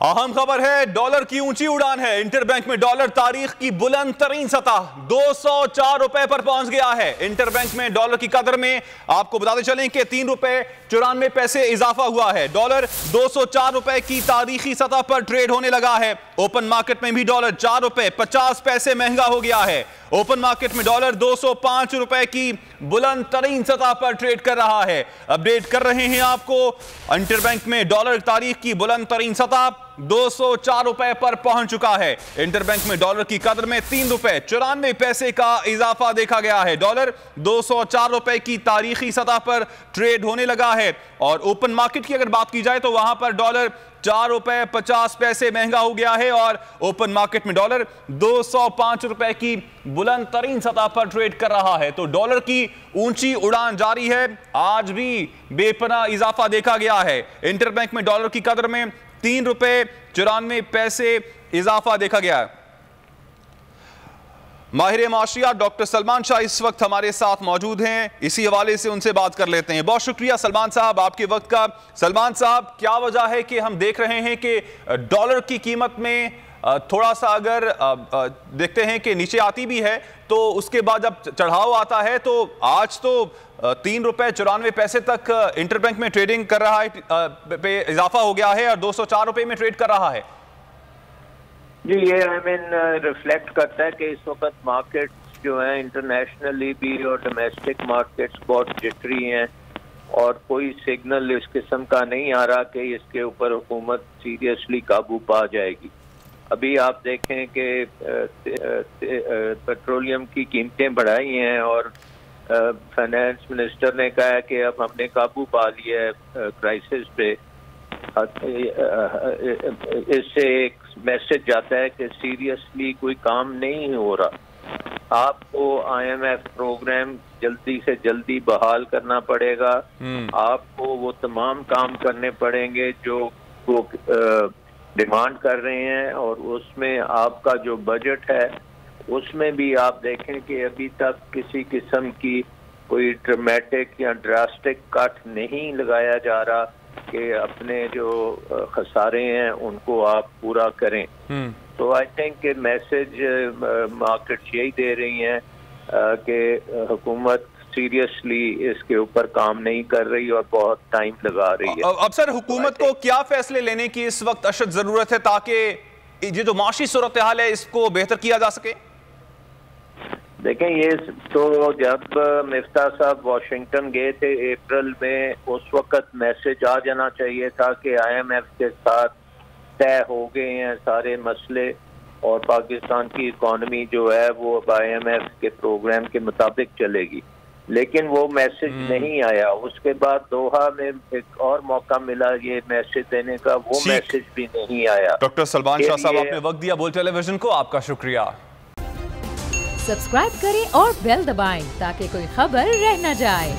अहम खबर है, डॉलर की ऊंची उड़ान है। इंटरबैंक में डॉलर तारीख की बुलंद तरीन सतह 204 रुपए पर पहुंच गया है। इंटरबैंक में डॉलर की कदर में आपको बताते चलें कि 3 रुपए 94 पैसे इजाफा हुआ है। डॉलर 204 रुपए की तारीखी सतह पर ट्रेड होने लगा है। ओपन मार्केट में भी डॉलर 4 रुपए 50 पैसे महंगा हो गया है। ओपन मार्केट में डॉलर 205 रुपए की बुलंद तरीन सतह पर ट्रेड कर रहा है। अपडेट कर रहे हैं आपको, इंटरबैंक में डॉलर तारीख की बुलंद तरीन सतह 204 रुपए पर पहुंच चुका है। इंटरबैंक में डॉलर की कदर में 3 रुपए 94 पैसे का इजाफा देखा गया है। डॉलर 204 रुपए की तारीखी सतह पर ट्रेड होने लगा है। और ओपन मार्केट की अगर बात की जाए तो वहां पर डॉलर 4 रुपए 50 पैसे महंगा हो गया है और ओपन मार्केट में डॉलर 205 रुपए की बुलंद तरीन सतह पर ट्रेड कर रहा है। तो डॉलर की ऊंची उड़ान जारी है। आज भी बेपनाह इजाफा देखा गया है। इंटरबैंक में डॉलर की कदर में 3 रुपए 94 पैसे इजाफा देखा गया है। माहिर माशियात डॉक्टर सलमान शाह इस वक्त हमारे साथ मौजूद हैं। इसी हवाले से उनसे बात कर लेते हैं। बहुत शुक्रिया सलमान साहब आपके वक्त का। सलमान साहब, क्या वजह है कि हम देख रहे हैं कि डॉलर की कीमत में थोड़ा सा अगर देखते हैं कि नीचे आती भी है तो उसके बाद जब चढ़ाव आता है तो आज तो 3 रुपए 94 पैसे तक इंटरबैंक में ट्रेडिंग कर रहा है, पे इजाफा हो गया है और 204 रुपए में ट्रेड कर रहा है। जी, ये रिफ्लेक्ट करता है कि इस वक्त मार्केट्स जो हैं इंटरनेशनली भी और डोमेस्टिक मार्केट्स बहुत जिटरी हैं और कोई सिग्नल इस किस्म का नहीं आ रहा कि इसके ऊपर हुकूमत सीरियसली काबू पा जाएगी। अभी आप देखें कि पेट्रोलियम की कीमतें बढ़ाई हैं और फाइनेंस मिनिस्टर ने कहा है कि अब हमने काबू पा लिया है क्राइसिस पे। इससे एक मैसेज जाता है कि सीरियसली कोई काम नहीं हो रहा। आपको IMF प्रोग्राम जल्दी से जल्दी बहाल करना पड़ेगा। आपको वो तमाम काम करने पड़ेंगे जो वो डिमांड कर रहे हैं और उसमें आपका जो बजट है उसमें भी आप देखें कि अभी तक किसी किस्म की कोई ड्रामेटिक या ड्रास्टिक कट नहीं लगाया जा रहा कि अपने जो खसारे हैं उनको आप पूरा करें। तो आई थिंक मैसेज मार्केट यही दे रही हैं कि हुकूमत सीरियसली इसके ऊपर काम नहीं कर रही और बहुत टाइम लगा रही है। अब सर, हुकूमत को क्या फैसले लेने की इस वक्त अशद जरूरत है ताकि ये जो माशी सूरत हाल है इसको बेहतर किया जा सके? देखें, ये तो जब मिफ्ता साहब वाशिंगटन गए थे अप्रैल में, उस वक्त मैसेज आ जाना चाहिए था कि IMF के साथ तय हो गए हैं सारे मसले और पाकिस्तान की इकॉनमी जो है वो अब IMF के प्रोग्राम के मुताबिक चलेगी, लेकिन वो मैसेज नहीं आया। उसके बाद दोहा में एक और मौका मिला ये मैसेज देने का, वो मैसेज भी नहीं आया। डॉक्टर सलमान शाह साहब, आपने वक्त दिया बोल टेलीविजन को, आपका शुक्रिया। सब्सक्राइब करें और बेल दबाएं ताकि कोई खबर रह न जाए।